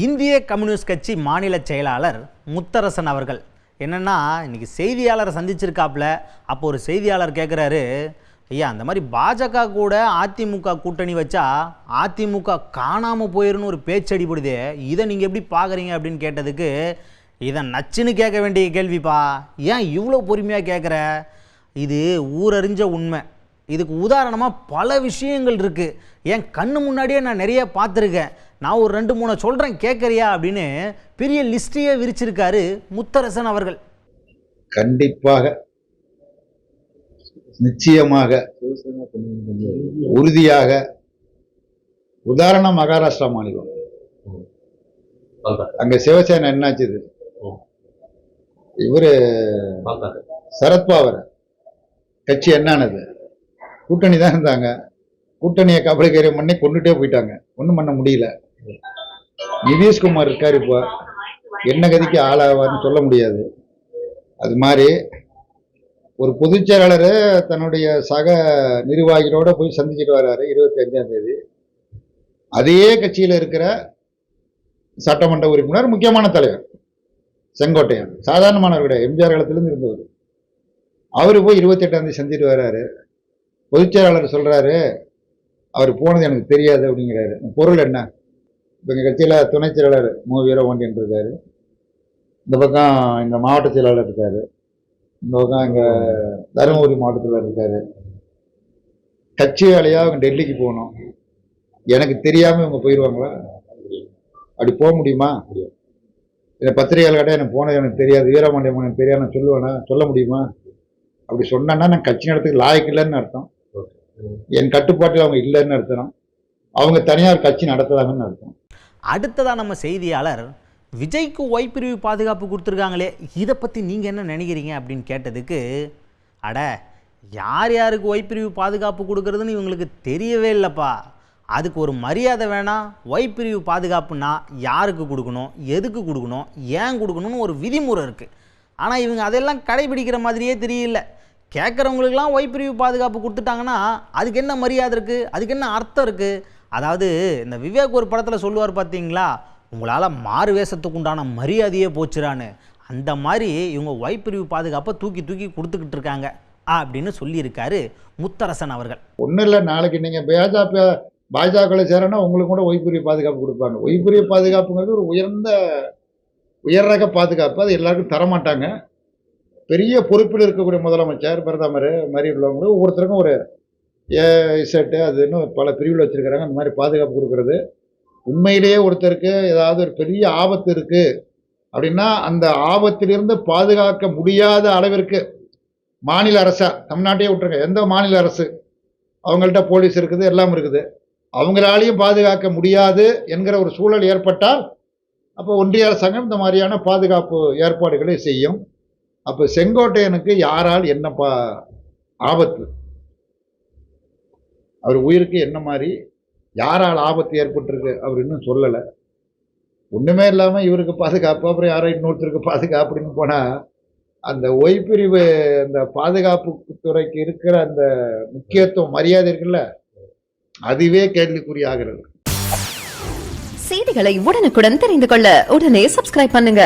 இந்திய கம்யூனிஸ்ட் கட்சி மாநில செயலாளர் முத்தரசன் அவர்கள் என்னென்னா இன்றைக்கி செய்தியாளரை சந்திச்சிருக்காப்புல. அப்போ ஒரு செய்தியாளர் கேட்குறாரு, ஐயா அந்த மாதிரி பாஜக கூட அதிமுக கூட்டணி வச்சா அதிமுக காணாமல் போயிருன்னு ஒரு பேச்சடிப்படுதே, இதை நீங்கள் எப்படி பார்க்குறீங்க அப்படின்னு கேட்டதுக்கு, இதை நச்சுன்னு கேட்க வேண்டிய கேள்விப்பா, ஏன் இவ்வளோ பொறுமையாக கேட்குற, இது ஊரறிஞ்ச உண்மை, இதுக்கு உதாரணமாக பல விஷயங்கள் இருக்குது, என் கண்ணு முன்னாடியே நான் நிறைய பார்த்துருக்கேன், நான் ஒரு 2-3 சொல்கிறேன் கேட்குறியா அப்படின்னு பெரிய லிஸ்டையே விரிச்சிருக்காரு முத்தரசன் அவர்கள். கண்டிப்பாக, நிச்சயமாக, உறுதியாக. உதாரணம் மகாராஷ்டிரா மாநிலம், அங்க சிவசேனா என்னாச்சு, இவரு சரத்பவார் கட்சி என்னானது, கூட்டணி தான் இருந்தாங்க, கூட்டணியை கபலீகரம் பண்ணி கொண்டுட்டே போயிட்டாங்க, ஒன்றும் பண்ண முடியல. நிதிஷ்குமார் இருக்காரு, இப்போ என்ன கதிக்கு ஆளாவார்னு சொல்ல முடியாது. அது மாதிரி ஒரு பொதுச் செயலாளர் தன்னுடைய சக நிர்வாகிகளோட போய் சந்திச்சுட்டு வர்றாரு 25ஆம் தேதி. அதே கட்சியில் இருக்கிற சட்டமன்ற உறுப்பினர், முக்கியமான தலைவர் செங்கோட்டையன், சாதாரணமானவர் கிடையாது, எம்ஜிஆர் காலத்திலிருந்து இருந்தவர். அவரு போய் 28ஆம் தேதி சந்திட்டு வர்றாரு. பொதுச் செயலாளர் சொல்றாரு, அவர் போனது எனக்கு தெரியாது அப்படிங்கிறாரு. பொருள் என்ன, இப்போ எங்கள் கட்சியில் துணை செயலாளர் மு வீரபாண்டியன் இருக்காரு, இந்த பக்கம் எங்கள் மாவட்ட செயலாளர் இருக்காரு, இந்த பக்கம் எங்கள் தருமபுரி மாவட்டத்தில் இருக்காரு. கட்சி வேலையாக அவங்க டெல்லிக்கு போகணும், எனக்கு தெரியாமல் இவங்க போயிடுவாங்களா? அப்படி போக முடியுமா? இல்லை பத்திரிகையாளர் கடை எனக்கு போனது எனக்கு தெரியாது, வீரபாண்டியன் எனக்கு தெரியாது, நான் சொல்லுவேனா? சொல்ல முடியுமா? அப்படி சொன்னேன்னா நான் கட்சி நடத்துக்கு லாய்க்கு இல்லைன்னு அர்த்தம், என் கட்டுப்பாட்டில் அவங்க இல்லைன்னு அர்த்தம், அவங்க தனியார் கட்சி நடத்துறாங்கன்னு அர்த்தம். அடுத்ததாக நம்ம செய்தியாளர், விஜய்க்கு ஒய் பிரிவு பாதுகாப்பு கொடுத்துருக்காங்களே, இதை பற்றி நீங்கள் என்ன நினைக்கிறீங்க அப்படின்னு கேட்டதுக்கு, அட யார் யாருக்கு ஒய் பிரிவு பாதுகாப்பு கொடுக்கறதுன்னு இவங்களுக்கு தெரியவே இல்லைப்பா, அதுக்கு ஒரு மரியாதை வேணாம். ஒய் பிரிவு பாதுகாப்புனா யாருக்கு கொடுக்கணும், எதுக்கு கொடுக்கணும், ஏன் கொடுக்கணும்னு ஒரு விதிமுறை இருக்குது. ஆனால் இவங்க அதெல்லாம் கடைபிடிக்கிற மாதிரியே தெரியல. கேட்குறவங்களுக்கெல்லாம் ஒய் பிரிவு பாதுகாப்பு கொடுத்துட்டாங்கன்னா அதுக்கு என்ன மரியாதை இருக்குது, அதுக்கு என்ன அர்த்தம் இருக்குது? அதாவது இந்த விவேக் ஒரு படத்தில் சொல்லுவார் பார்த்தீங்களா, உங்களால் மாறு வேஷத்துக்கு உண்டான மரியாதையே போச்சுறான்னு, அந்த மாதிரி இவங்க ஒய் பிரிவு பாதுகாப்பை தூக்கி தூக்கி கொடுத்துக்கிட்டு இருக்காங்க அப்படின்னு சொல்லியிருக்காரு முத்தரசன் அவர்கள். ஒன்றும் இல்லை, நாளைக்கு நீங்கள் பாஜகவில் சேரனா உங்களுக்கு கூட ஒய்பிரிவு பாதுகாப்பு கொடுப்பாங்க. ஒய்பிரிவு பாதுகாப்புங்கிறது ஒரு உயர் ரக பாதுகாப்பு, அது எல்லாருக்கும் தரமாட்டாங்க. பெரிய பொறுப்பில் இருக்கக்கூடிய முதலமைச்சர், பிரதமர் மாதிரி உள்ளவங்க ஒவ்வொருத்தருக்கும் ஒரு ஏசெட்டு அதுன்னு பல பிரிவில் வச்சுருக்கிறாங்க. அந்த மாதிரி பாதுகாப்பு கொடுக்கறது, உண்மையிலேயே ஒருத்தருக்கு ஏதாவது ஒரு பெரிய ஆபத்து இருக்குது அப்படின்னா அந்த ஆபத்திலிருந்து பாதுகாக்க முடியாத அளவிற்கு மாநில அரசா, தமிழ்நாட்டையே விட்டுருங்க, எந்த மாநில அரசு அவங்கள்ட்ட போலீஸ் இருக்குது, எல்லாம் இருக்குது, அவங்களாலையும் பாதுகாக்க முடியாது என்கிற ஒரு சூழல் ஏற்பட்டால் அப்போ ஒன்றிய அரசாங்கம் இந்த மாதிரியான பாதுகாப்பு ஏற்பாடுகளை செய்யும். அப்போ செங்கோட்டையனுக்கு யாரால் என்ன ஆபத்து, அவர் உயிருக்கு என்ன மாதிரி யாரால் ஆபத்து ஏற்பட்டிருக்கு அவர் இன்னும் சொல்லலை. ஒன்றுமே இல்லாமல் இவருக்கு பாதுகாப்பு, அப்புறம் யாரோ இன்னொருத்தருக்கு பாதுகாப்பு அப்படின்னு போனால் அந்த ஒய்பிரிவு அந்த பாதுகாப்பு துறைக்கு இருக்கிற அந்த முக்கியத்துவம் மரியாதை இருக்குல்ல, அதுவே கேள்விக்குறியாகிறது. செய்திகளை உடனுக்குடன் தெரிந்து கொள்ள உடனே சப்ஸ்கிரைப் பண்ணுங்க.